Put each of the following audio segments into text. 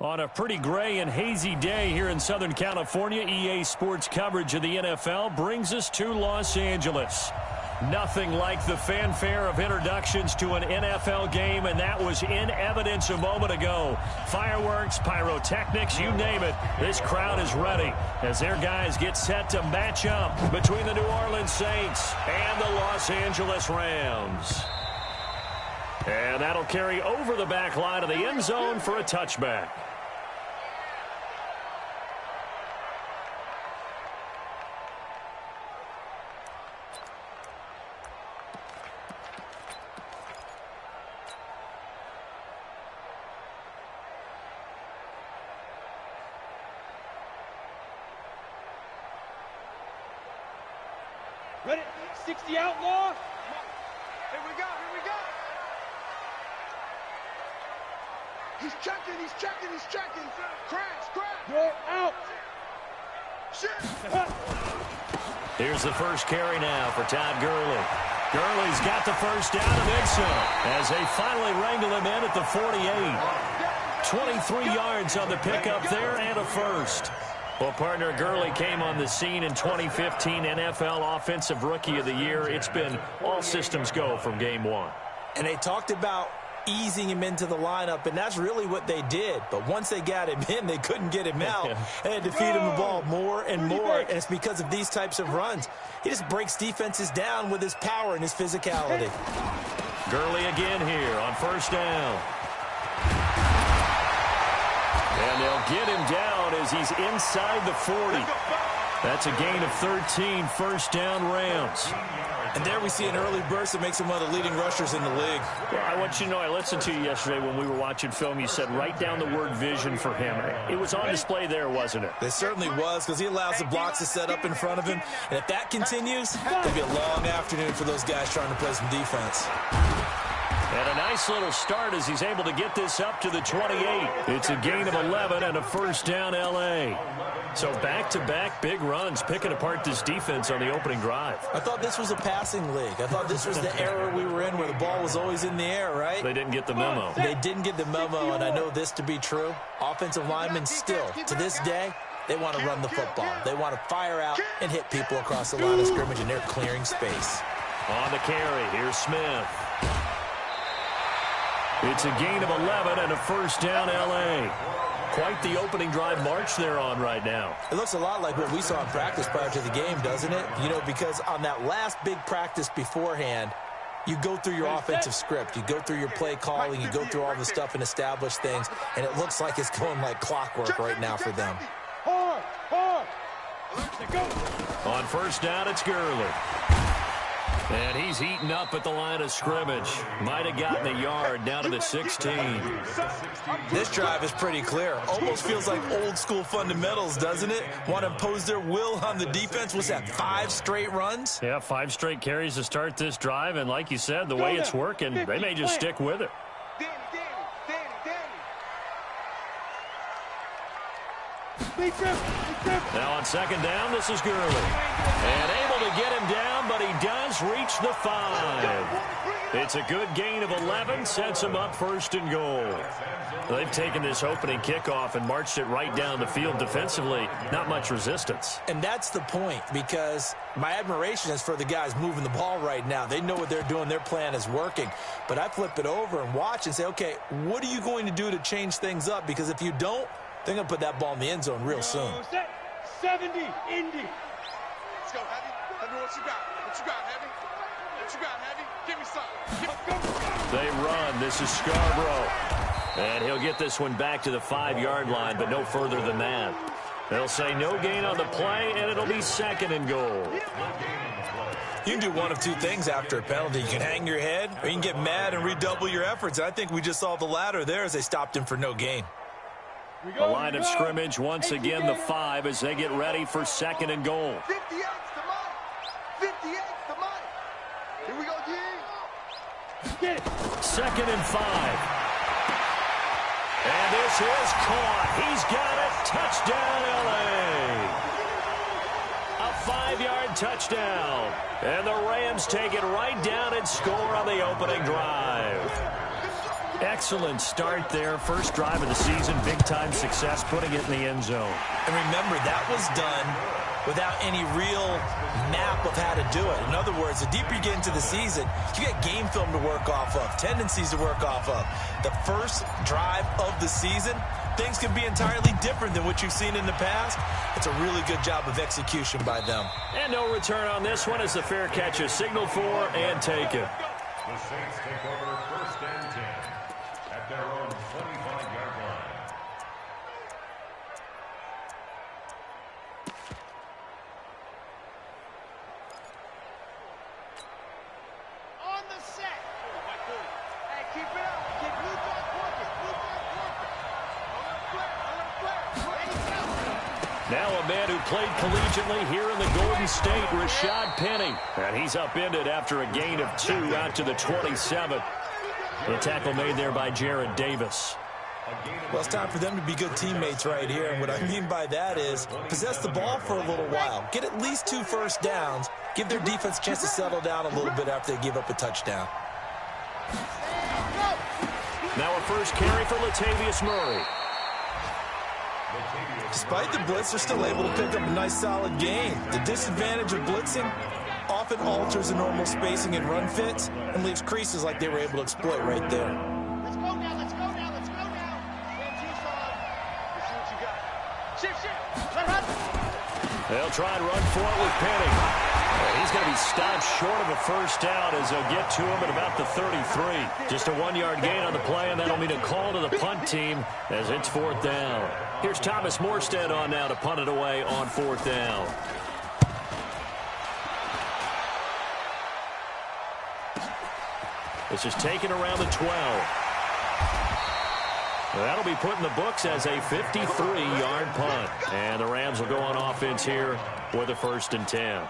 On a pretty gray and hazy day here in Southern California, EA Sports coverage of the NFL brings us to Los Angeles. Nothing like the fanfare of introductions to an NFL game, and that was in evidence a moment ago. Fireworks, pyrotechnics, you name it. This crowd is ready as their guys get set to match up between the New Orleans Saints and the Los Angeles Rams. And that'll carry over the back line of the end zone for a touchback. Ready? 60 outlaw. Here we go, here we go. He's checking, he's checking, he's checking. Crash, crash. Go out. Shit. Here's the first carry now for Todd Gurley. Gurley's got the first down and then some as they finally wrangle him in at the 48. 23 yards on the pickup there and a first. Well, partner, Gurley came on the scene in 2015 NFL Offensive Rookie of the Year. It's been all systems go from game one. And they talked about easing him into the lineup, and that's really what they did. But once they got him in, they couldn't get him out. They had to feed him the ball more and more, and it's because of these types of runs. He just breaks defenses down with his power and his physicality. Gurley again here on first down. And they'll get him down as he's inside the 40. That's a gain of 13, first down Rams. And there we see an early burst that makes him one of the leading rushers in the league. Well, I want you to know, I listened to you yesterday when we were watching film. You said write down the word vision for him. It was on display there, wasn't it? It certainly was, because he allows the blocks to set up in front of him. And if that continues, it'll be a long afternoon for those guys trying to play some defense. And a nice little start as he's able to get this up to the 28. It's a gain of 11 and a first down L.A. So back-to-back big runs, picking apart this defense on the opening drive. I thought this was a passing league. I thought this was the era we were in where the ball was always in the air, right? They didn't get the memo. They didn't get the memo, and I know this to be true. Offensive linemen still, to this day, they want to run the football. They want to fire out and hit people across the line of scrimmage, and they're clearing space. On the carry, here's Smith. It's a gain of 11 and a first down L.A. Quite the opening drive march they're on right now. It looks a lot like what we saw in practice prior to the game, doesn't it? You know, because on that last big practice beforehand, you go through your offensive script. You go through your play calling. You go through all the stuff and establish things. And it looks like it's going like clockwork right now for them. On first down, it's Gurley. And he's eaten up at the line of scrimmage. Might have gotten a yard down to the 16. This drive is pretty clear. Almost feels like old school fundamentals, doesn't it? Want to impose their will on the defense. What's that, 5 straight runs? Yeah, 5 straight carries to start this drive. And like you said, the way it's working, they may just stick with it. Now on second down, this is Gurley. And able to get him down, but he does reach the 5. It's a good gain of 11, sets him up first and goal. They've taken this opening kickoff and marched it right down the field defensively. Not much resistance. And that's the point, because my admiration is for the guys moving the ball right now. They know what they're doing. Their plan is working. But I flip it over and watch and say, okay, what are you going to do to change things up? Because if you don't, they're going to put that ball in the end zone real soon. 70, Indy. Let's go, Heavy. Heavy, what you got? What you got, Heavy? What you got, Heavy? Give me some. They run. This is Scarborough. And he'll get this one back to the 5-yard line, but no further than that. They'll say no gain on the play, and it'll be second and goal. You can do one of two things after a penalty. You can hang your head, or you can get mad and redouble your efforts. I think we just saw the latter there as they stopped him for no gain. The line of scrimmage, once again, the 5 as they get ready for second and goal. 58's the money. 58's the money. Here we go, G. Second and 5. And this is caught. He's got it. Touchdown, L.A. A 5-yard touchdown. And the Rams take it right down and score on the opening drive. Excellent start there. First drive of the season, big-time success, putting it in the end zone. And remember, that was done without any real map of how to do it. In other words, the deeper you get into the season, you get game film to work off of, tendencies to work off of. The first drive of the season, things can be entirely different than what you've seen in the past. It's a really good job of execution by them. And no return on this one as the fair catch is signaled for and taken. The Saints take over 1st and 10 at their own 25-yard line. On the set. Hey, keep it up. Keep blue dog working. Blue dog working. On the flare. Ready, go. Now a man who played collegiately here in the Golden State, Rashad Penny. And he's upended after a gain of 2 out to the 27. The tackle made there by Jared Davis. Well, it's time for them to be good teammates right here. And what I mean by that is possess the ball for a little while. Get at least 2 first downs. Give their defense a chance to settle down a little bit after they give up a touchdown. Now a first carry for Latavius Murray. Despite the blitz, they're still able to pick up a nice solid gain. The disadvantage of blitzing often alters the normal spacing and run fits and leaves creases like they were able to exploit right there. Let's go now. Let's go now. Let's go now. And Tucson. Let's see what you got. Shift. Let her. They'll try and run for it with Penny. He's going to be stopped short of a first down as they'll get to him at about the 33. Just a 1-yard gain on the play, and that'll mean a call to the punt team as it's 4th down. Here's Thomas Morstead on now to punt it away on 4th down. This is taken around the 12. That'll be put in the books as a 53-yard punt. And the Rams will go on offense here with a 1st and 10.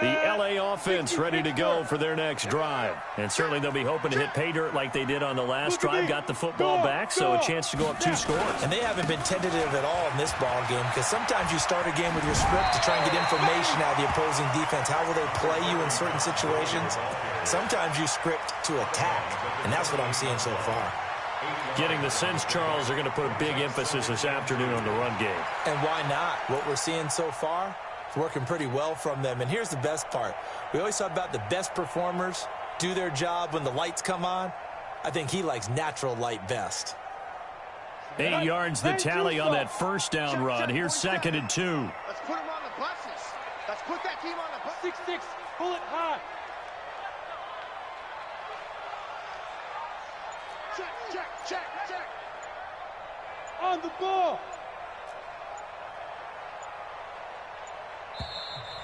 The LA offense ready to go for their next drive. And certainly they'll be hoping to hit pay dirt like they did on the last drive. Got the football back, so a chance to go up 2 scores. And they haven't been tentative at all in this ball game because sometimes you start a game with your script to try and get information out of the opposing defense. How will they play you in certain situations? Sometimes you script to attack, and that's what I'm seeing so far. Getting the sense, Charles, they're going to put a big emphasis this afternoon on the run game. And why not? What we're seeing so far, it's working pretty well from them. And here's the best part. We always talk about the best performers do their job when the lights come on. I think he likes natural light best. 8 yards the tally on that first down run. Here's 2nd and 2. Let's put him on the buses. Let's put that team on the buses. 6-6. Pull it high. Check. On the ball.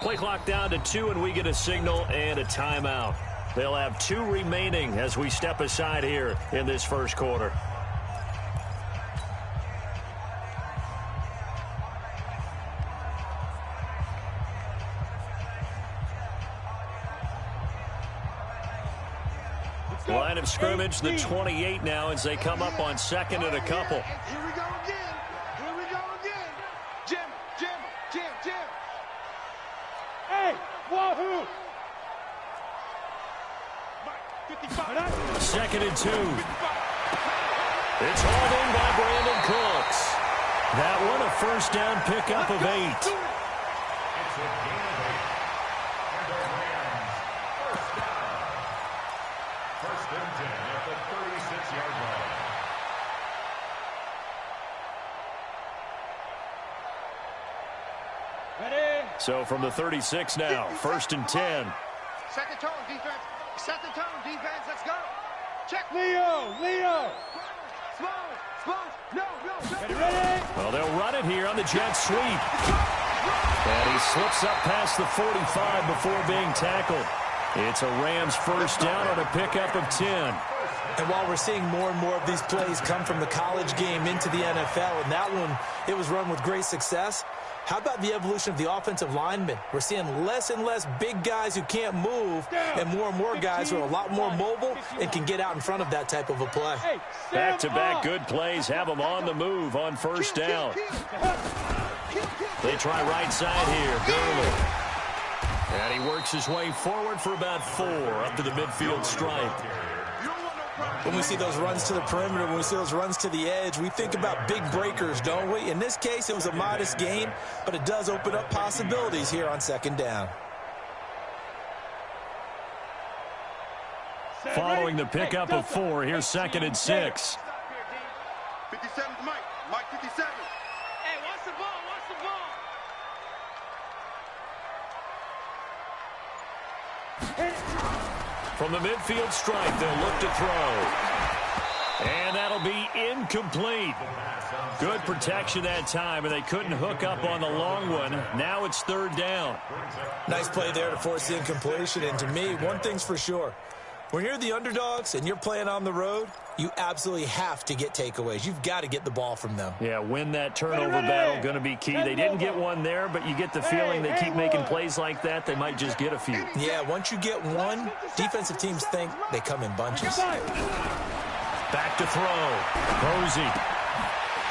Play clock down to 2, and we get a signal and a timeout. They'll have 2 remaining as we step aside here in this first quarter. Line of scrimmage, the 28 now as they come up on 2nd and a couple. Here we go again. Jim. Hey, wahoo! 2nd and 2. It's hauled in by Brandon Cooks. That one a first down pickup of 8. It's a gain of 8. And the Rams, first down. 1st and 10 at the 36-yard line. Ready? So from the 36 now, 1st and 10. Set the tone, defense. Let's go. Check. Leo. Small. No. Ready? Well, they'll run it here on the jet sweep. And he slips up past the 45 before being tackled. It's a Rams first down on a pickup of 10. And while we're seeing more and more of these plays come from the college game into the NFL, and that one, it was run with great success, how about the evolution of the offensive linemen? We're seeing less and less big guys who can't move and more guys who are a lot more mobile and can get out in front of that type of a play. Back-to-back good plays have them on the move on first down. They try right side here. Gurley. And he works his way forward for about 4 up to the midfield stripe. When we see those runs to the perimeter, when we see those runs to the edge, we think about big breakers, don't we? In this case, it was a modest gain, but it does open up possibilities here on second down. Following the pickup of 4, here's 2nd and 6. 57 Mike. Mike 57. Hey, watch the ball. Watch the ball. From the midfield stripe, they'll look to throw. And that'll be incomplete. Good protection that time, and they couldn't hook up on the long one. Now it's 3rd down. Nice play there to force the incompletion. And to me, one thing's for sure. When you're the underdogs and you're playing on the road, you absolutely have to get takeaways. You've got to get the ball from them. Yeah, win that turnover battle, going to be key. They didn't get one there, but you get the feeling they keep making plays like that, they might just get a few. Yeah, once you get one, defensive teams think they come in bunches. Back to throw. Posey.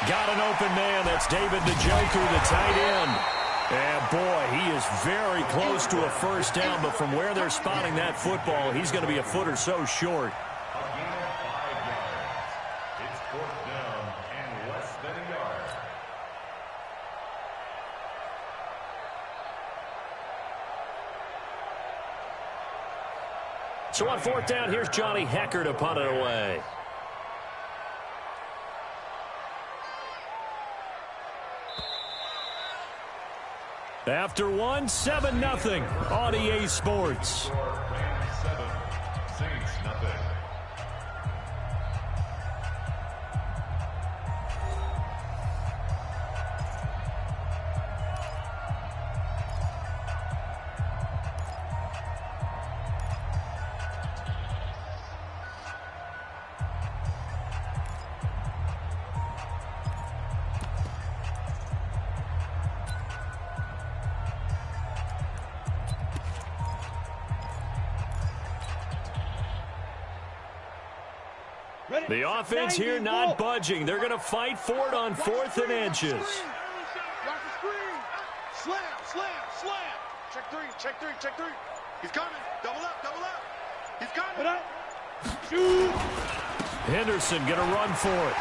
Got an open man. That's David Njoku, the tight end. And, boy, he is very close to a first down, but from where they're spotting that football, he's going to be a foot or so short. It's 4th down and less than a yard. So on 4th down, here's Johnny Hecker to punt it away. After 1, 7-0 on EA Sports. Rams 7, Saints nothing. The offense here not budging. They're going to fight for it on 4th and inches. Watch the screen. Slam, slam, slam. Check 3, check 3, check 3. He's coming. Double up, double up. He's coming. Shoot. Henderson going to run for it.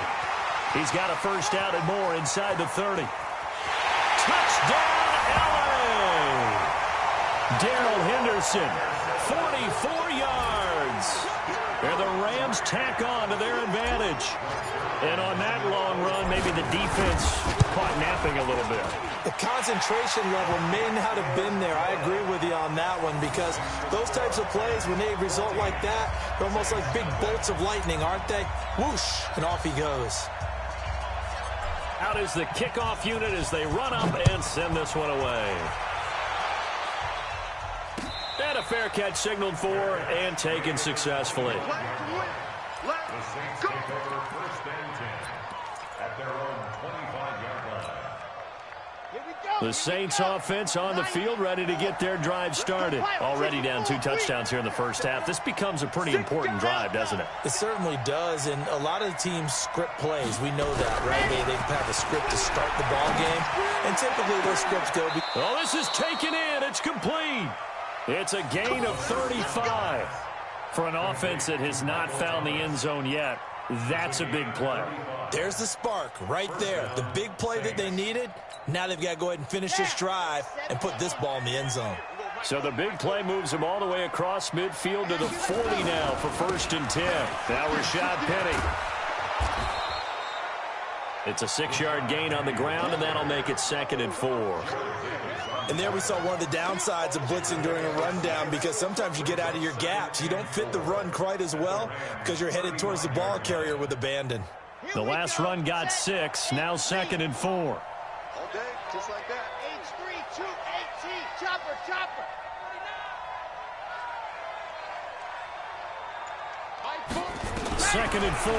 He's got a first down and more inside the 30. Touchdown, LA! Darrell Henderson, 44 yards. And the Rams tack on to their advantage. And on that long run, maybe the defense caught napping a little bit. The concentration level may not have been there. I agree with you on that one because those types of plays, when they result like that, they're almost like big bolts of lightning, aren't they? Whoosh, and off he goes. Out is the kickoff unit as they run up and send this one away. And a fair catch signaled for and taken successfully. The Saints take over 1st and 10 at their own 25-yard line. Here we go. The Saints offense on the field, ready to get their drive started. Already down 2 touchdowns here in the first half. This becomes a pretty important drive, doesn't it? It certainly does, and a lot of the teams script plays. We know that, right? They have a script to start the ball game, and typically those scripts go. Oh, this is taken in. It's complete. It's a gain of 35. For an offense that has not found the end zone yet, that's a big play. There's the spark right there. The big play that they needed. Now they've got to go ahead and finish this drive and put this ball in the end zone. So the big play moves them all the way across midfield to the 40 now for 1st and 10. Now Rashad Penny. It's a 6-yard gain on the ground, and that'll make it 2nd and 4. And there we saw one of the downsides of blitzing during a rundown because sometimes you get out of your gaps. You don't fit the run quite as well because you're headed towards the ball carrier with abandon. The last run got 6, now 2nd and 4. All day, just like that. H3-2-8-T. Chopper, chopper. 2nd and 4.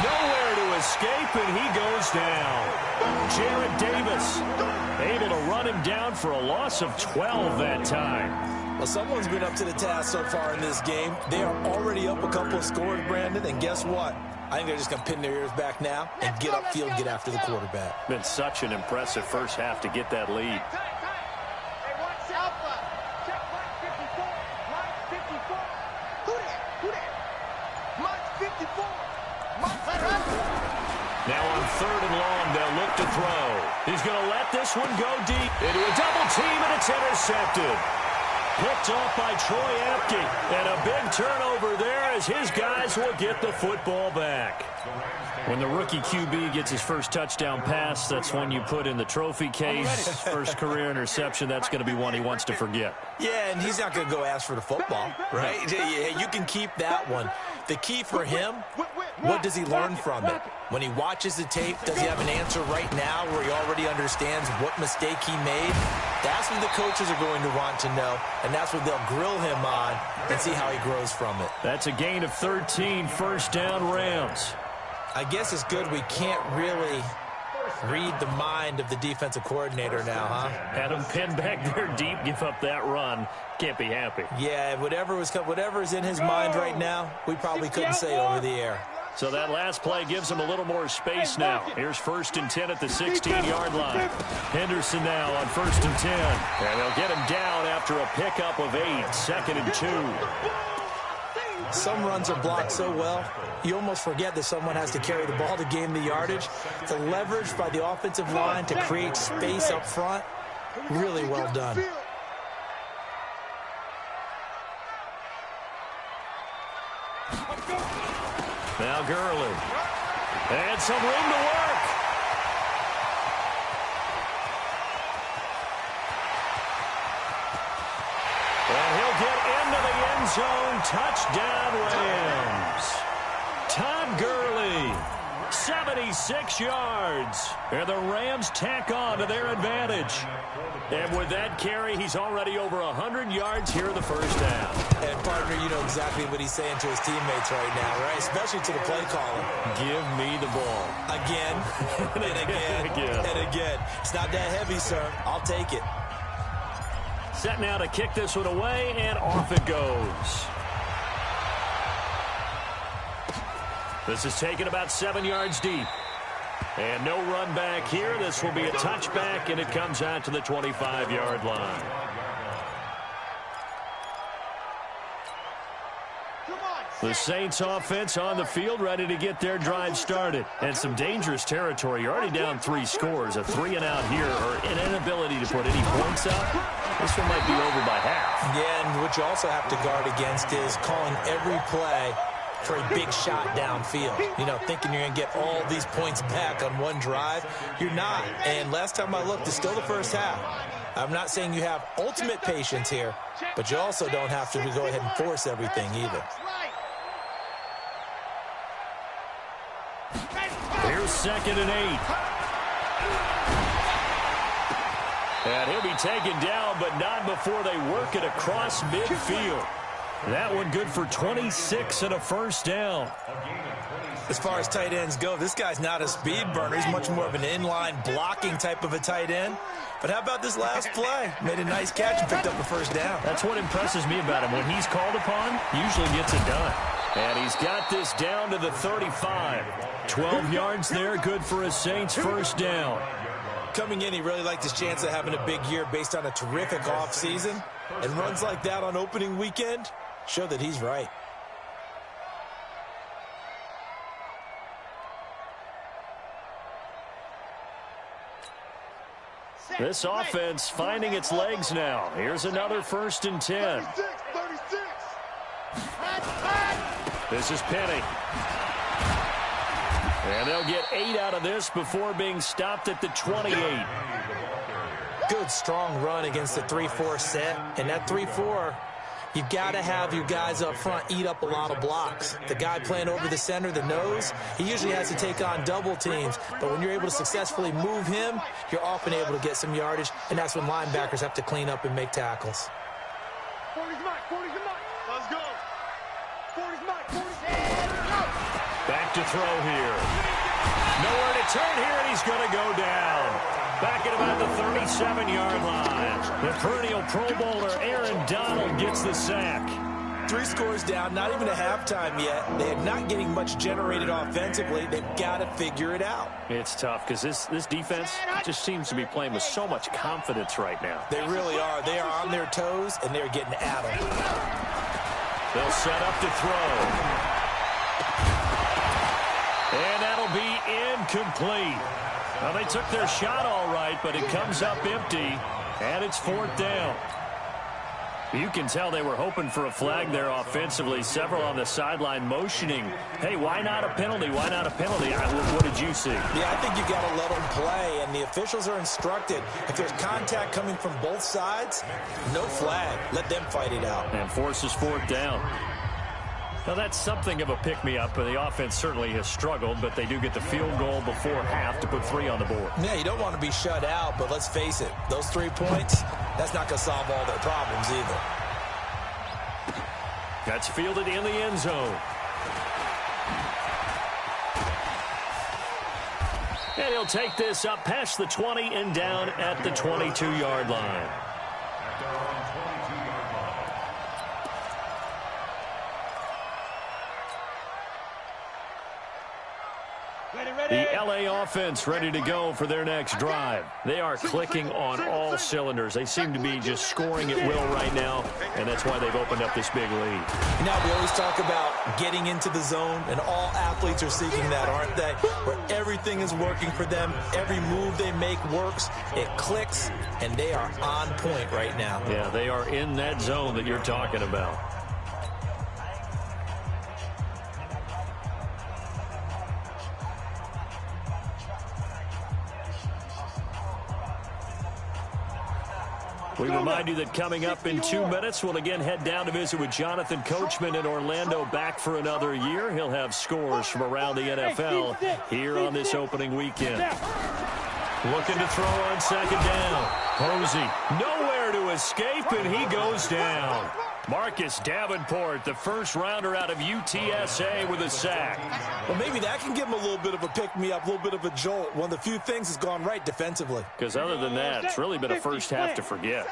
Nowhere to escape, and he goes down. Jarrett Davis able to run him down for a loss of 12 that time. Well, someone's been up to the task so far in this game. They are already up a couple of scores, Brandon, and guess what? I think they're just going to pin their ears back now and get upfield and get after the quarterback. Been such an impressive first half to get that lead. Now on 3rd and long, they'll look to throw. He's going to let this one go deep into a double team, and it's intercepted. Picked off by Troy Apke. And a big turnover there as his guys will get the football back. When the rookie QB gets his first touchdown pass, that's one you put in the trophy case. First career interception, that's going to be one he wants to forget. Yeah, and he's not going to go ask for the football, right? Yeah, you can keep that one. The key for him, what does he learn from it? When he watches the tape, does he have an answer right now where he already understands what mistake he made? That's what the coaches are going to want to know, and that's what they'll grill him on and see how he grows from it. That's a gain of 13, first down Rams. I guess it's good we can't really read the mind of the defensive coordinator now, huh? Had him pinned back there deep, give up that run. Can't be happy. Yeah, whatever is in his mind right now, we probably couldn't say over the air. So that last play gives him a little more space now. Here's 1st and 10 at the 16-yard line. Henderson now on 1st and 10. And they'll get him down after a pickup of 8, 2nd and 2. Some runs are blocked so well, you almost forget that someone has to carry the ball to gain the yardage. The leverage by the offensive line to create space up front, really well done. Now Gurley. And some room to work. And he'll get into the end zone. Touchdown Rams. Todd Gurley, 76 yards. And the Rams tack on to their advantage. And with that carry, he's already over 100 yards here in the first half. And, partner, you know exactly what he's saying to his teammates right now, right? Especially to the play caller. Give me the ball. Again, and again, and again. It's not that heavy, sir. I'll take it. Set now to kick this one away, and off it goes. This is taken about 7 yards deep. And no run back here. This will be a touchback, and it comes out to the 25-yard line. The Saints offense on the field, ready to get their drive started. And some dangerous territory. You're already down 3 scores. A 3-and-out here, or an inability to put any points up. This one might be over by half. Yeah, and what you also have to guard against is calling every play for a big shot downfield. You know, thinking you're going to get all these points back on one drive. You're not. And last time I looked, it's still the first half. I'm not saying you have ultimate patience here, but you also don't have to go ahead and force everything either. Here's 2nd and 8. And he'll be taken down, but not before they work it across midfield. That one good for 26 and a first down. As far as tight ends go, this guy's not a speed burner. He's much more of an inline blocking type of a tight end. But how about this last play? Made a nice catch and picked up a first down. That's what impresses me about him. When he's called upon, usually gets it done. And he's got this down to the 35. 12 yards there, good for a Saints first down. Coming in, he really liked his chance of having a big year based on a terrific offseason. And runs like that on opening weekend show that he's right. This offense finding its legs now. Here's another 1st and 10. This is Penny. And they'll get 8 out of this before being stopped at the 28. Good, strong run against the 3-4 set. And that 3-4, you've got to have your guys up front eat up a lot of blocks. The guy playing over the center, the nose, he usually has to take on double teams. But when you're able to successfully move him, you're often able to get some yardage. And that's when linebackers have to clean up and make tackles. 40's Mike. Let's go. 40's Mike. Back to throw here. Nowhere to turn here, and he's going to go down. Back at about the 37-yard line. The perennial Pro Bowler Aaron Donald gets the sack. 3 scores down, not even a halftime yet. They're not getting much generated offensively. They've got to figure it out. It's tough because this defense just seems to be playing with so much confidence right now. They really are. They are on their toes, and they're getting at them. They'll set up to throw. And that'll be incomplete. Well, they took their shot all right, but it comes up empty, and it's 4th down. You can tell they were hoping for a flag there offensively. Several on the sideline motioning, hey, why not a penalty? Why not a penalty? What did you see? Yeah, I think you got to let them play, and the officials are instructed. If there's contact coming from both sides, no flag. Let them fight it out. And forces 4th down. Now, that's something of a pick-me-up, but the offense certainly has struggled, but they do get the field goal before half to put 3 on the board. Yeah, you don't want to be shut out, but let's face it, those 3 points, that's not going to solve all their problems either. That's fielded in the end zone. And he'll take this up past the 20 and down at the 22-yard line. The LA offense ready to go for their next drive. They are clicking on all cylinders. They seem to be just scoring at will right now, and that's why they've opened up this big lead. Now, we always talk about getting into the zone, and all athletes are seeking that, aren't they? Where everything is working for them. Every move they make works. It clicks, and they are on point right now. Yeah, they are in that zone that you're talking about. We remind you that coming up in 2 minutes, we'll again head down to visit with Jonathan Coachman in Orlando, back for another year. He'll have scores from around the NFL here on this opening weekend. Looking to throw on 2nd down. Posey nowhere to escape, and he goes down. Marcus Davenport, the first rounder out of UTSA, with a sack. Well, maybe that can give him a little bit of a pick-me-up, a little bit of a jolt. One of the few things has gone right defensively. Because other than that, it's really been a first half to forget.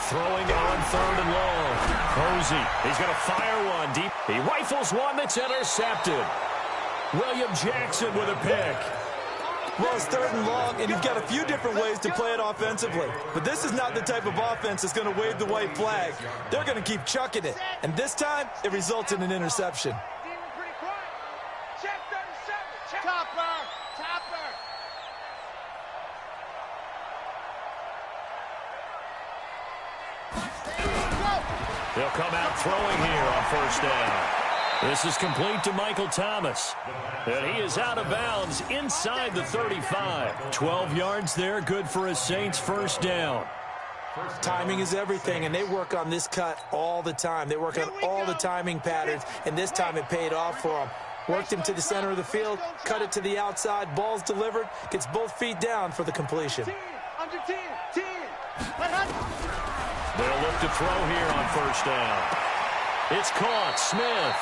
Throwing on 3rd and long. Posey, he's going to fire one deep. He rifles one that's intercepted. William Jackson with a pick. Well, it's 3rd and long, and you've got a few different ways to play it offensively. But this is not the type of offense that's going to wave the white flag. They're going to keep chucking it. And this time, it results in an interception. They'll come out throwing here on 1st down. This is complete to Michael Thomas. And he is out of bounds inside the 35. 12 yards there, good for a Saints 1st down. Timing is everything, and they work on this cut all the time. They work on all the timing patterns, and this time it paid off for them. Worked him to the center of the field, cut it to the outside, ball's delivered, gets both feet down for the completion. They'll look to throw here on 1st down. It's caught. Smith.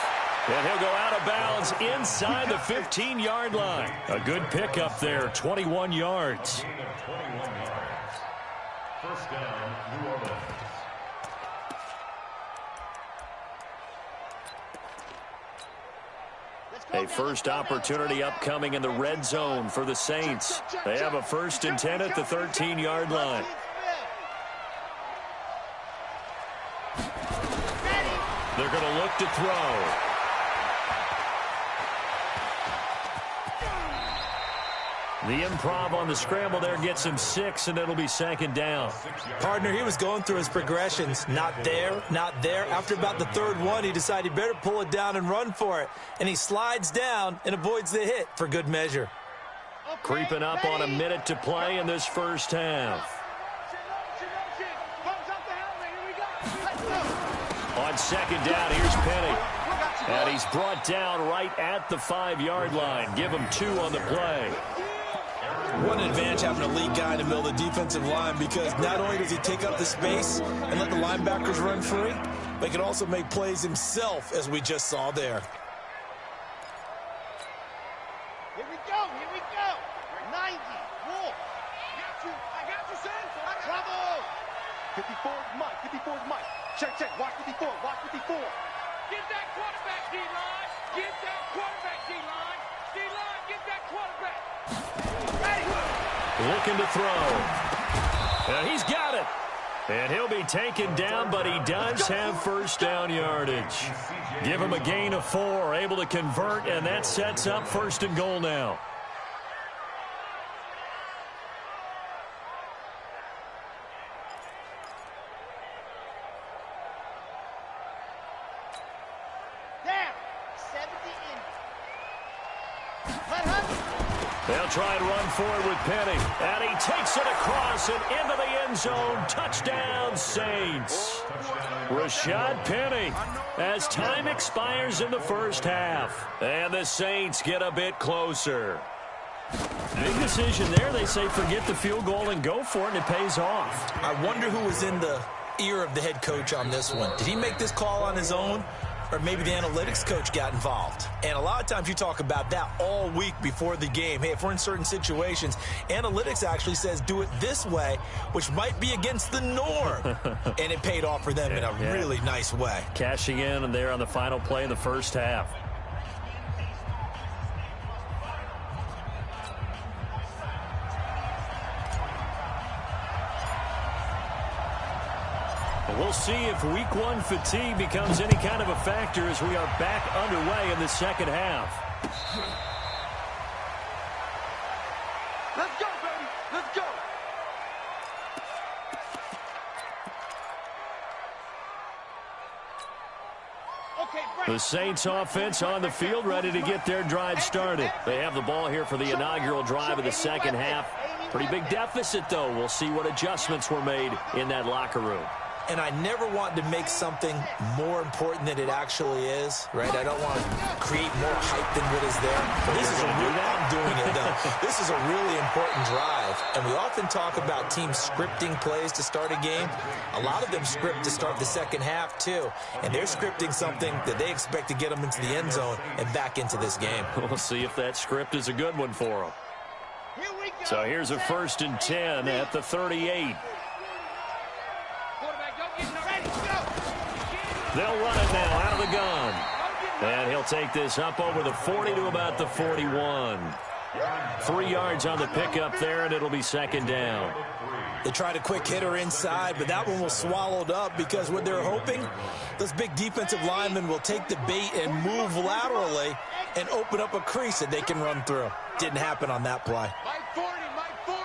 And he'll go out of bounds inside the 15-yard line. A good pickup there, 21 yards. 1st down, New Orleans. A first opportunity upcoming in the red zone for the Saints. They have a 1st and 10 at the 13-yard line. They're going to look to throw. The improv on the scramble there gets him 6, and it'll be 2nd down. Partner, he was going through his progressions. Not there, not there. After about the 3rd one, he decided he better pull it down and run for it. And he slides down and avoids the hit for good measure. Creeping up on a minute to play in this 1st half. On 2nd down, here's Penny. And he's brought down right at the 5-yard line. Give him 2 on the play. What an advantage having a lead guy in the middle of the defensive line, because not only does he take up the space and let the linebackers run free, but he can also make plays himself, as we just saw there. Here we go. 90. Wolf. I got you, son. Trouble. 54 is Mike. Check, check. Watch 54. Watch 54. Get that quarterback, D-line. Get that quarterback, D-line. D-line, get that quarterback. Looking to throw. And he's got it. And he'll be taken down, but he does have first down yardage. Give him a gain of 4, able to convert, and that sets up first and goal now. They'll try and run forward with Penny. And he takes it across and into the end zone. Touchdown, Saints. Rashad Penny as time expires in the first half. And the Saints get a bit closer. Big decision there. They say forget the field goal and go for it, and it pays off. I wonder who was in the ear of the head coach on this one. Did he make this call on his own? Or maybe the analytics coach got involved. And a lot of times you talk about that all week before the game. Hey, if we're in certain situations, analytics actually says do it this way, which might be against the norm. And it paid off for them in a really nice way. Cashing in and there on the final play in the first half. We'll see if week 1 fatigue becomes any kind of a factor as we are back underway in the second half. Let's go, baby. Let's go. The Saints offense on the field, ready to get their drive started. They have the ball here for the inaugural drive of the second half. Pretty big deficit, though. We'll see what adjustments were made in that locker room. And I never want to make something more important than it actually is, right? I don't want to create more hype than what is there. But this is I'm doing it, though. This is a really important drive. And we often talk about teams scripting plays to start a game. A lot of them script to start the second half, too. And they're scripting something that they expect to get them into the end zone and back into this game. We'll see if that script is a good one for them. So here's a 1st and 10 at the 38. They'll run it now out of the gun. And he'll take this up over the 40 to about the 41. 3 yards on the pickup there, and it'll be second down. They tried a quick hitter inside, but that one was swallowed up because what they're hoping, those big defensive linemen will take the bait and move laterally and open up a crease that they can run through. Didn't happen on that play. Mike 40, Mike 40.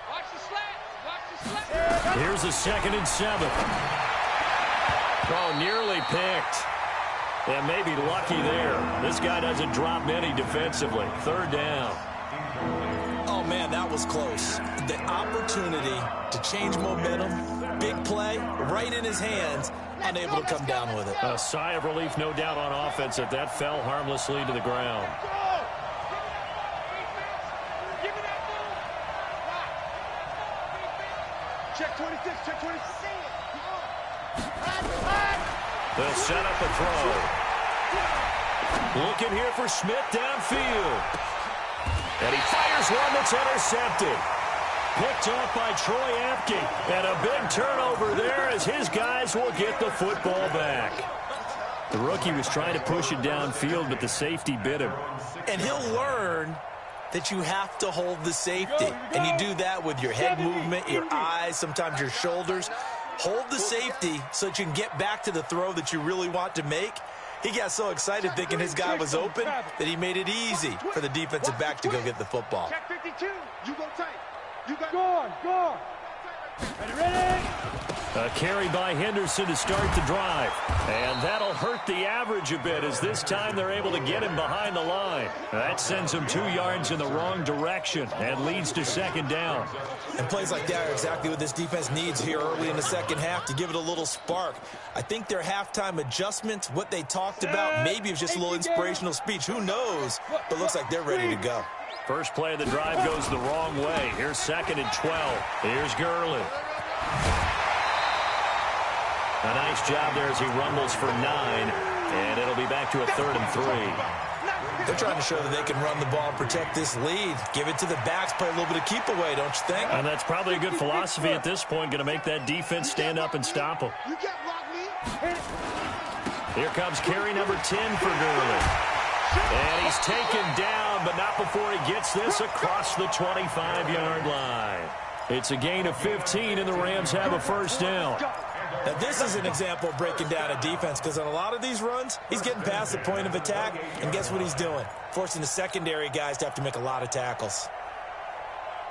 Watch the slant, watch the slant. Here's a 2nd and 7. Oh, nearly picked. And maybe lucky there. This guy doesn't drop many defensively. 3rd down. Oh, man, that was close. The opportunity to change momentum, big play, right in his hands, unable to come down with it. A sigh of relief, no doubt, on offense that that fell harmlessly to the ground. Check 26, check 26. They'll set up a throw. Looking here for Smith downfield. And he fires one that's intercepted. Picked off by Troy Apke. And a big turnover there as his guys will get the football back. The rookie was trying to push it downfield, but the safety bit him. And he'll learn that you have to hold the safety. And you do that with your head movement, your eyes, sometimes your shoulders. Hold the safety so that you can get back to the throw that you really want to make. He got so excited thinking his guy was open that he made it easy for the defensive back to go get the football. Check 52. You go tight. You got Go. Ready? A carry by Henderson to start the drive. And that'll hurt the average a bit as this time they're able to get him behind the line. That sends him 2 yards in the wrong direction and leads to 2nd down. And plays like that are exactly what this defense needs here early in the second half to give it a little spark. I think their halftime adjustments, what they talked about, maybe it was just a little inspirational speech. Who knows? But looks like they're ready to go. First play of the drive goes the wrong way. Here's 2nd and 12. Here's Gurley. A nice job there as he rumbles for 9. And it'll be back to a 3rd and 3. They're trying to show that they can run the ball and protect this lead. Give it to the backs, play a little bit of keep away, don't you think? And that's probably a good philosophy at this point, going to make that defense stand up and stop them. You can't block me. Here comes carry number 10 for Gurley. And he's taken down, but not before he gets this across the 25-yard line. It's a gain of 15, and the Rams have a first down. Now, this is an example of breaking down a defense, because on a lot of these runs, he's getting past the point of attack, and guess what he's doing? Forcing the secondary guys to have to make a lot of tackles.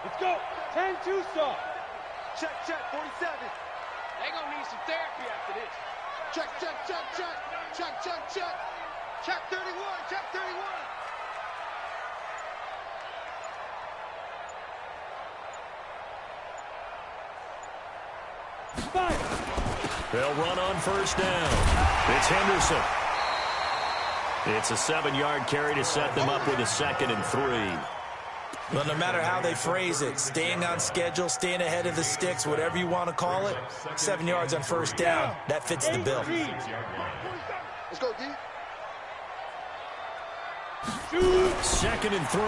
Let's go. 10-2 stop. Check, 47. They're going to need some therapy after this. Check. Check 31. Check 31. Five. They'll run on first down. It's Henderson. It's a 7-yard carry to set them up with a 2nd and 3. Well, no matter how they phrase it, staying on schedule, staying ahead of the sticks, whatever you want to call it, 7 yards on first down, that fits the bill. Let's go, D. 2nd and 3.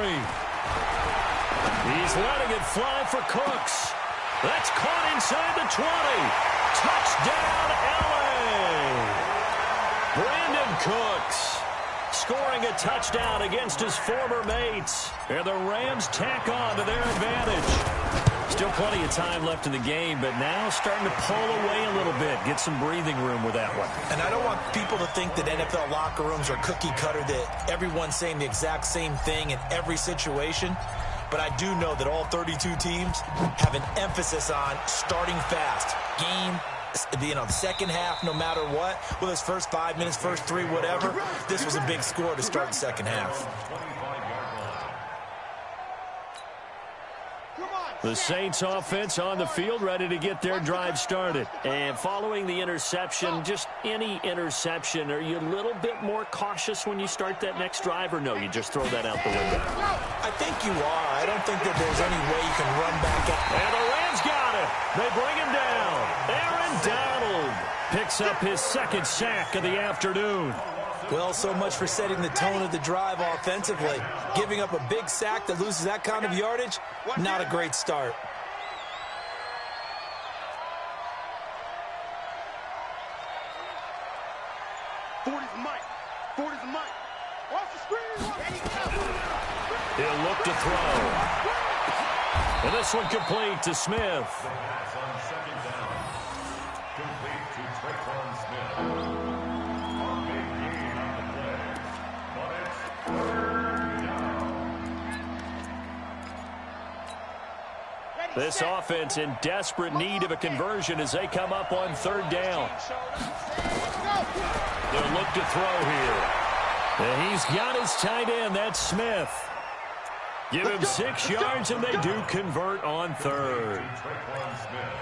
He's letting it fly for Cooks. That's caught inside the 20. Touchdown, L.A. Brandon Cooks scoring a touchdown against his former mates. And the Rams tack on to their advantage. Still plenty of time left in the game, but now starting to pull away a little bit. Get some breathing room with that one. And I don't want people to think that NFL locker rooms are cookie cutter, that everyone's saying the exact same thing in every situation. But I do know that all 32 teams have an emphasis on starting fast. The second half, no matter what, whether it's first 5 minutes, first 3, whatever, this was a big score to start the second half. The Saints offense on the field, ready to get their drive started. And following the interception, just any interception, are you a little bit more cautious when you start that next drive, or no, you just throw that out the window? I think you are. I don't think that there's any way you can run back up. And the Rams got it. They bring him down. Aaron Donald picks up his 2nd sack of the afternoon. Well, so much for setting the tone of the drive offensively. Giving up a big sack that loses that kind of yardage, not a great start. Forty's Mike. Off the screen. He'll look to throw. And this one complete to Smith. Pass on 2nd down. Complete to Tre'Quan Smith. A big gain on the play. But it's 3rd down. This offense in desperate need of a conversion as they come up on 3rd down. They'll look to throw here. And he's got his tight end. That's Smith. Give him 6 yards, and they do convert on 3rd.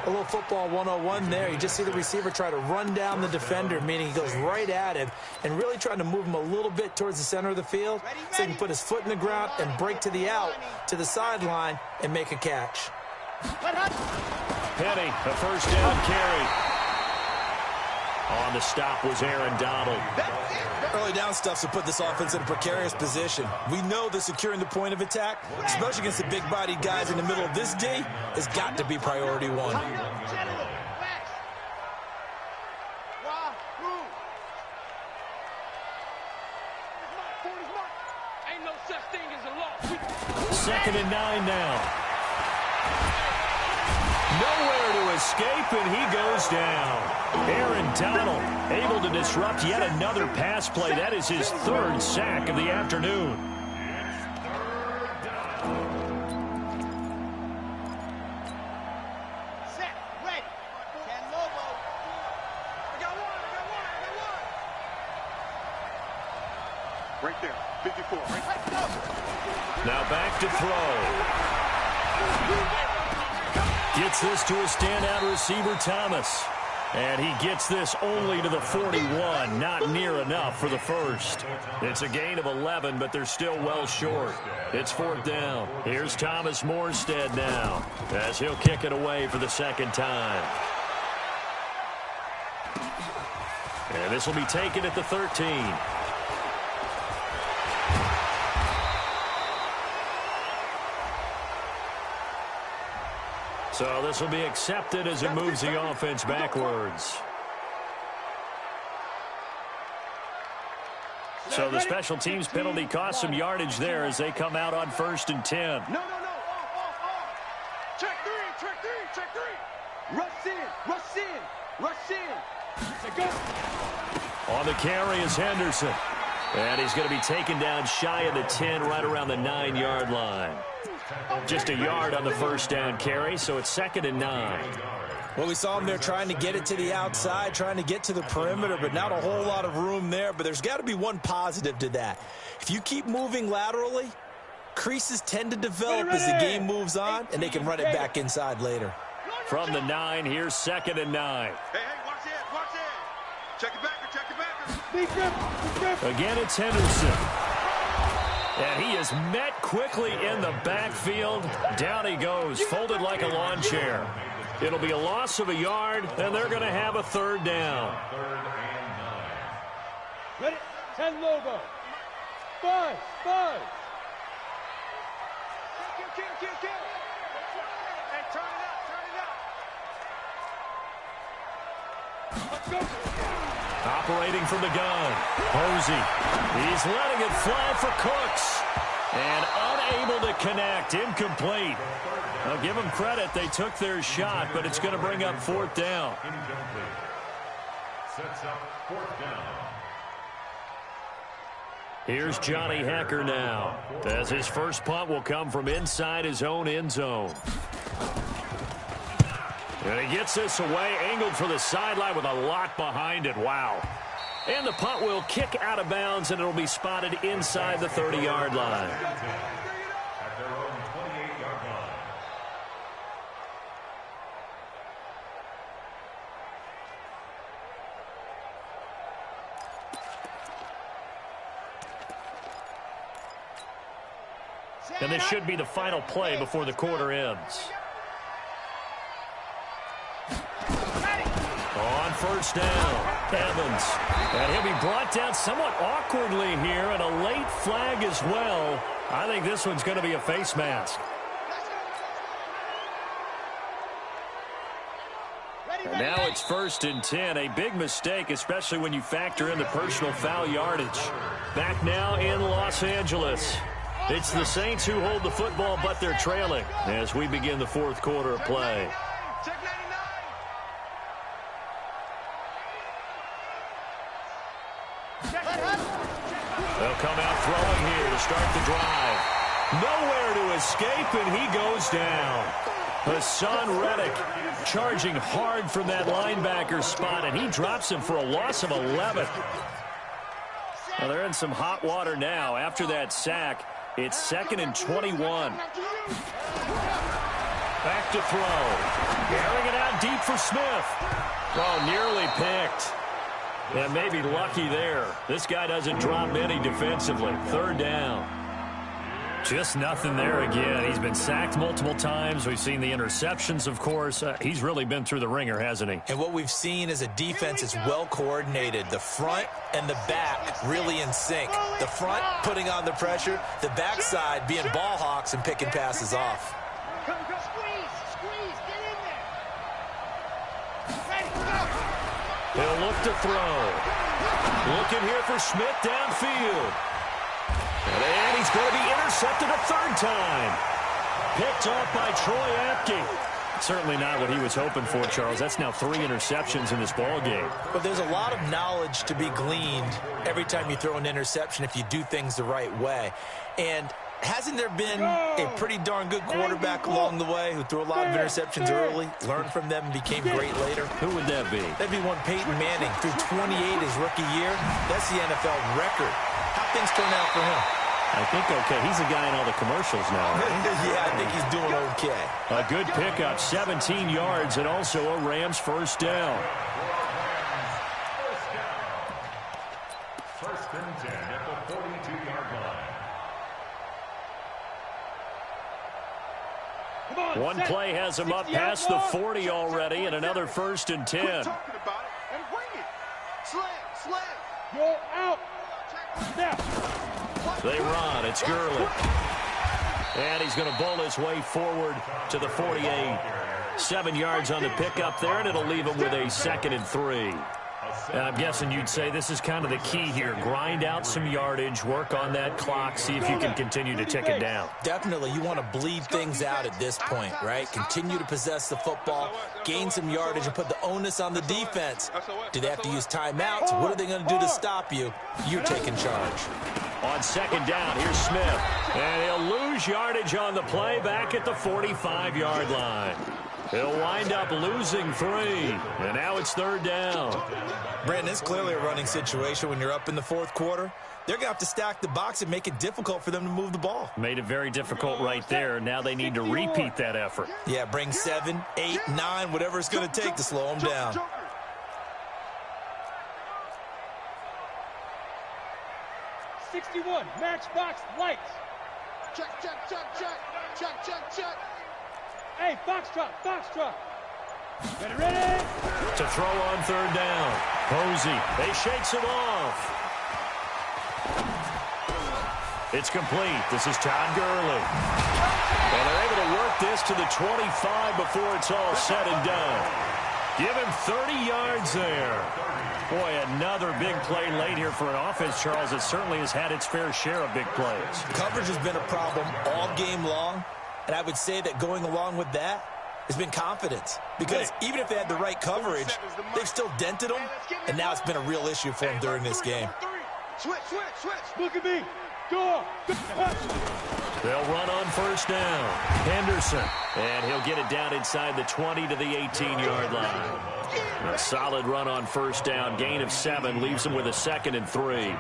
A little football 101 there. You just see the receiver try to run down the defender, meaning he goes right at him and really trying to move him a little bit towards the center of the field so he can put his foot in the ground and break to the out, to the sideline, and make a catch. Penny, a first down carry. On the stop was Aaron Donald. Early down stuff to put this offense in a precarious position. We know that securing the point of attack, especially against the big-bodied guys in the middle of this D, has got to be priority 1. Ain't no such thing as a loss. 2nd and 9 now. Nowhere to escape, and he goes down. Aaron Donald able to disrupt yet another pass play. That is his 3rd sack of the afternoon. Set. Ready. Ken Lobo. I got one. Right there. 54. Let's go. Now back to throw. Gets this to a standout receiver, Thomas. And he gets this only to the 41. Not near enough for the first. It's a gain of 11, but they're still well short. It's 4th down. Here's Thomas Morstead now, as he'll kick it away for the 2nd time. And this will be taken at the 13. So this will be accepted as it moves the offense backwards. So the special teams penalty cost some yardage there as they come out on 1st and 10. No. Check three. Rush in. Go. On the carry is Henderson. And he's going to be taken down shy of the 10, right around the 9-yard line. Just a yard on the first down carry, so it's 2nd and 9. Well, we saw him there trying to get it to the outside, trying to get to the perimeter, but not a whole lot of room there. But there's got to be one positive to that. If you keep moving laterally, creases tend to develop as the game moves on, and they can run it back inside later. From the 9, here's 2nd and 9. Hey, watch it. Check it back. Again, it's Henderson. And he is met quickly in the backfield. Down he goes, folded like a lawn chair. It'll be a loss of a yard, and they're going to have a 3rd down. Ready? 10 logo. Buzz. Kill. Hey, turn it up. Let's go. Operating from the gun, Posey. He's letting it fly for Cooks. And unable to connect, incomplete. I'll give them credit, they took their shot, but it's going to bring up 4th down. Incomplete. Sets up 4th down. Here's Johnny Hecker now, as his first punt will come from inside his own end zone. And he gets this away, angled for the sideline with a lot behind it. Wow. And the punt will kick out of bounds, and it'll be spotted inside the 30-yard line. At their own 28-yard line. And this should be the final play before the quarter ends. On 1st down, Evans. And he'll be brought down somewhat awkwardly here, and a late flag as well. I think this one's going to be a face mask. And now it's 1st and 10. A big mistake, especially when you factor in the personal foul yardage. Back now in Los Angeles. It's the Saints who hold the football, but they're trailing as we begin the 4th quarter of play. Check 99. They'll come out throwing here to start the drive. Nowhere to escape, and he goes down. Hassan Reddick charging hard from that linebacker spot, and he drops him for a loss of 11. Well, they're in some hot water now. After that sack, it's 2nd and 21. Back to throw. Carrying it out deep for Smith. Oh, nearly picked. And maybe lucky there. This guy doesn't drop any defensively. 3rd down. Just nothing there again. He's been sacked multiple times. We've seen the interceptions, of course. He's really been through the ringer, hasn't he? And what we've seen is a defense that's well coordinated. The front and the back really in sync. The front putting on the pressure. The backside being ball hawks and picking passes off. Squeeze, get in there. Ready, go. He'll look to throw. Looking here for Smith downfield. And he's going to be intercepted a 3rd time. Picked off by Troy Apke. Certainly not what he was hoping for, Charles. That's now 3 interceptions in this ball game. But there's a lot of knowledge to be gleaned every time you throw an interception if you do things the right way. And hasn't there been a pretty darn good quarterback along the way who threw a lot of interceptions early, learned from them, and became great later? Who would that be? That'd be one Peyton Manning. Threw 28 his rookie year. That's the NFL record. How things turn out for him? I think okay. He's a guy in all the commercials now. Right? Yeah, I think he's doing okay. A good pickup, 17 yards, and also a Rams 1st down. 1st and 10 at the 42-yard line. One play has him up past the 40 already, and another 1st and 10. Quit talking about it and bring it. Slam. You're out. Now. They run. It's Gurley. And he's going to bowl his way forward to the 48. 7 yards on the pickup there, and it'll leave him with a 2nd and 3. A And I'm guessing you'd say this is kind of the key here. Grind out some yardage, work on that clock, see if you can continue to tick it down. Definitely, you want to bleed things out at this point, right? Continue to possess the football, gain some yardage, and put the onus on the defense. Do they have to use timeouts? What are they going to do to stop you? You're taking charge. On second down, here's Smith. And he'll lose yardage on the play back at the 45-yard line. He'll wind up losing 3. And now it's third down. Brandon, it's clearly a running situation when you're up in the fourth quarter. They're going to have to stack the box and make it difficult for them to move the ball. Made it very difficult right there. Now they need to repeat that effort. Yeah, bring 7, 8, 9, whatever it's going to take to slow them down. '61, matchbox lights. Check, check, check, check. Check, check, check. Hey, foxtrot, foxtrot. Ready. To throw on third down. Posey. They shakes him off. It's complete. This is Todd Gurley. And they're able to work this to the 25 before it's all said and done. Give him 30 yards there. Boy, another big play late here for an offense, Charles, that certainly has had its fair share of big plays. Coverage has been a problem all game long, and I would say that going along with that has been confidence. Because even if they had the right coverage, they've still dented them, and now it's been a real issue for them during this game. Switch, switch, switch. Look at me. Go. They'll run on first down. Henderson. And he'll get it down inside the 20 to the 18-yard line. A solid run on first down. Gain of 7 leaves them with a 2nd and 3.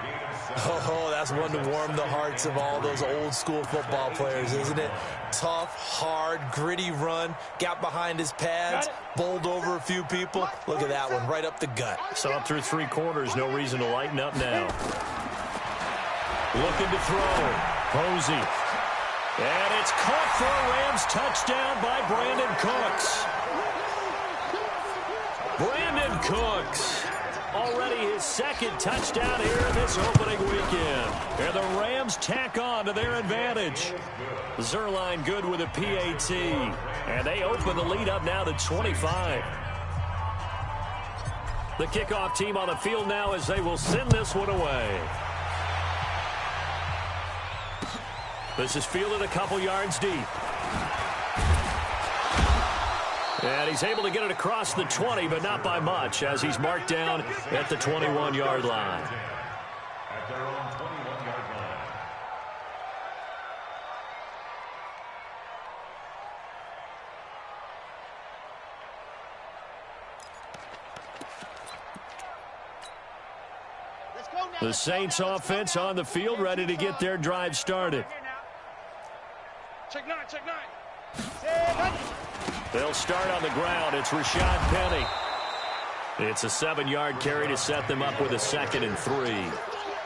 Oh, that's one to warm the hearts of all those old-school football players, isn't it? Tough, hard, gritty run. Got behind his pads, bowled over a few people. Look at that one, right up the gut. So up through 3 quarters, no reason to lighten up now. Looking to throw. Posey. And it's caught for a Rams touchdown by Brandon Cooks. Brandon Cooks. Already his 2nd touchdown here in this opening weekend. And the Rams tack on to their advantage. Zerline good with a PAT. And they open the lead up now to 25. The kickoff team on the field now as they will send this one away. This is fielded a couple yards deep. And he's able to get it across the 20, but not by much, as he's marked down at the 21-yard line. At their own 21-yard line. Let's go now. The Saints offense on the field, ready to get their drive started. Check 9, check 9. They'll start on the ground. It's Rashad Penny. It's a 7-yard carry to set them up with a 2nd and 3.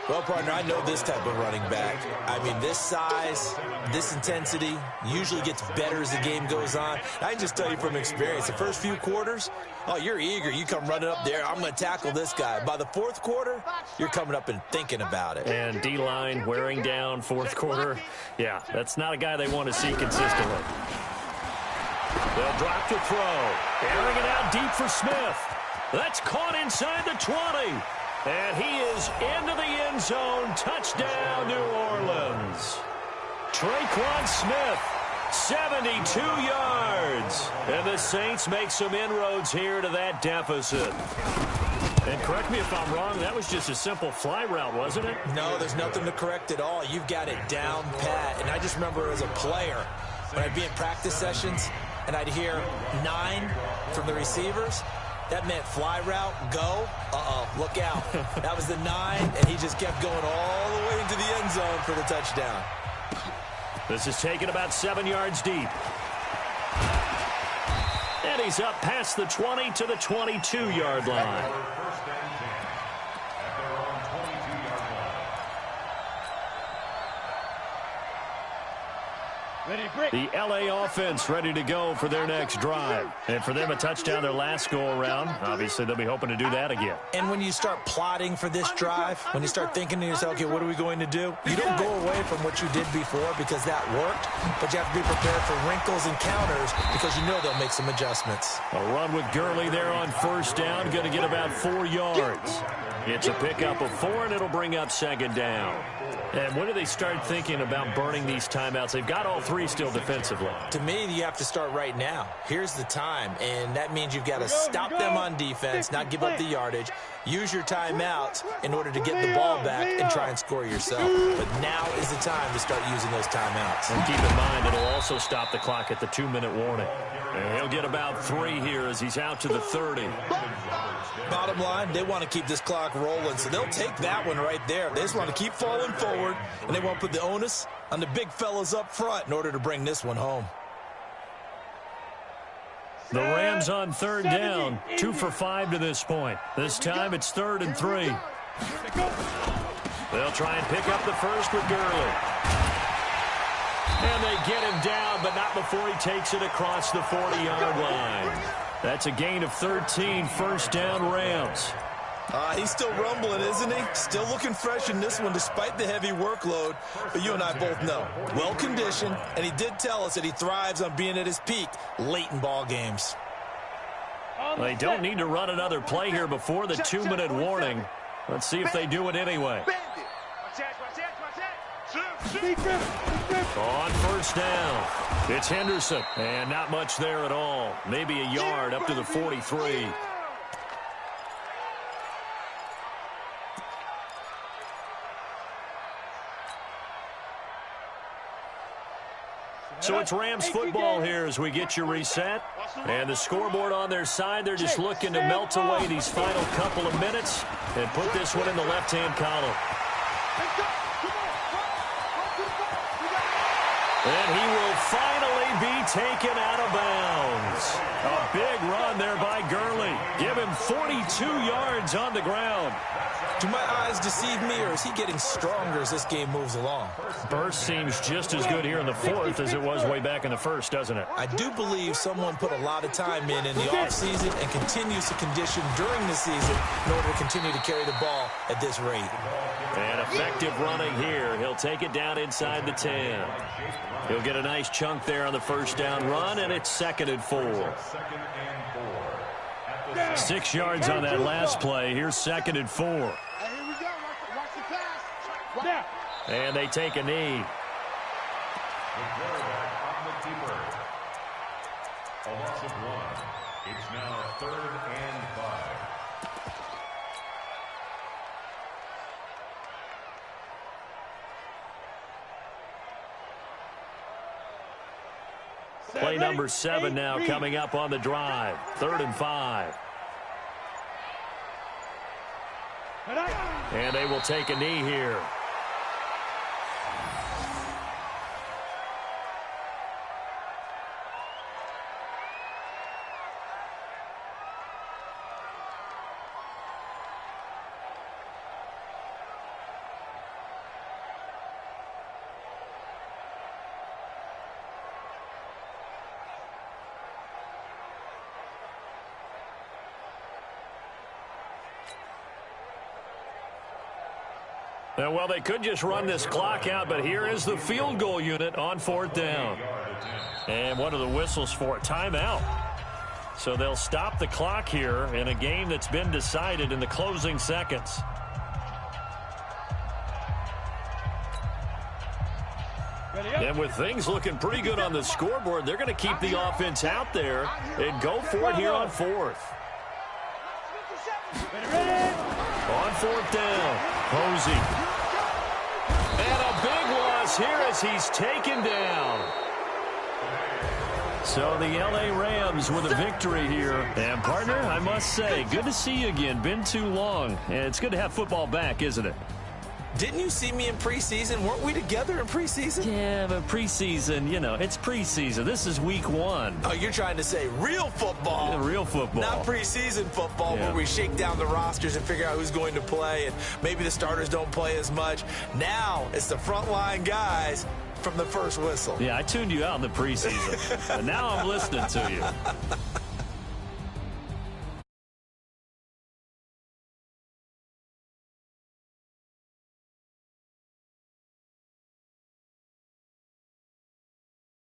Well, partner, I know this type of running back. I mean, this size, this intensity usually gets better as the game goes on. I can just tell you from experience, the first few quarters, oh, you're eager. You come running up there, I'm going to tackle this guy. By the fourth quarter, you're coming up and thinking about it. And D-line wearing down fourth quarter. Yeah, that's not a guy they want to see consistently. They'll drop to throw. Airing it out deep for Smith. That's caught inside the 20. And he is into the end zone. Touchdown, New Orleans. Traquan Smith, 72 yards. And the Saints make some inroads here to that deficit. And correct me if I'm wrong, that was just a simple fly route, wasn't it? No, there's nothing to correct at all. You've got it down pat. And I just remember as a player, when I'd be in practice sessions, and I'd hear 9 from the receivers, that meant fly route, go, look out. That was the 9, and he just kept going all the way into the end zone for the touchdown. This is taken about 7 yards deep. And he's up past the 20 to the 22-yard line. First and 10 at their own 22-yard line. The LA offense ready to go for their next drive. And for them, a touchdown their last go-around. Obviously, they'll be hoping to do that again. And when you start plotting for this drive, when you start thinking to yourself, okay, what are we going to do? You don't go away from what you did before because that worked, but you have to be prepared for wrinkles and counters because you know they'll make some adjustments. A run with Gurley there on first down, going to get about 4 yards. It's a pickup of 4, and it'll bring up second down. And when do they start thinking about burning these timeouts? They've got all 3 still defensively. To me, you have to start right now. Here's the time, and that means you've got to stop them on defense, not give up the yardage, use your timeouts in order to get the ball back and try and score yourself. But now is the time to start using those timeouts. And keep in mind, it'll also stop the clock at the 2-minute warning. And he'll get about 3 here as he's out to the 30. Bottom line, they want to keep this clock rolling, so they'll take that one right there. They just want to keep falling forward, and they want to put the onus on the big fellas up front in order to bring this one home. The Rams on third down, 2 for 5 to this point. This time it's 3rd and 3. They'll try and pick up the first with Gurley. And they get him down, but not before he takes it across the 40-yard line. That's a gain of 13, first down Rams. He's still rumbling, isn't he? Still looking fresh in this one despite the heavy workload. But you and I both know, well-conditioned, and he did tell us that he thrives on being at his peak late in ball games. They don't need to run another play here before the 2-minute warning. Let's see if they do it anyway. On first down, it's Henderson, and not much there at all. Maybe a yard up to the 43. So it's Rams football here as we get you reset. And the scoreboard on their side, they're just looking to melt away these final couple of minutes and put this one in the left-hand column. And he will finally be taken out of bounds. A big run there by Gurley. Give him 42 yards on the ground. Do my eyes deceive me, or is he getting stronger as this game moves along? Burst seems just as good here in the 4th as it was way back in the 1st, doesn't it? I do believe someone put a lot of time in the offseason and continues to condition during the season in order to continue to carry the ball at this rate. And effective running here. He'll take it down inside the 10. He'll get a nice chunk there on the first down run, and it's 2nd and 4. 6 yards on that last play. Here's 2nd and 4. Here we go. Watch the pass. And they take a knee. The quarterback on the keeper. A loss of 1. It's now 3rd and 5. Play number 7 now coming up on the drive. 3rd and 5. And they will take a knee here. Well, they could just run this clock out, but here is the field goal unit on 4th down. And what are the whistles for? Timeout. So they'll stop the clock here in a game that's been decided in the closing seconds. And with things looking pretty good on the scoreboard, they're going to keep the offense out there and go for it here on 4th. On 4th down, Posey. And a big loss here as he's taken down. So the L.A. Rams with a victory here. And, partner, I must say, good to see you again. Been too long. And it's good to have football back, isn't it? Didn't you see me in preseason? Weren't we together in preseason? Yeah, but preseason, you know, it's preseason. This is week 1. Oh, you're trying to say real football. Yeah, real football. Not preseason football where we shake down the rosters and figure out who's going to play, and maybe the starters don't play as much. Now it's the frontline guys from the first whistle. Yeah, I tuned you out in the preseason, but now I'm listening to you.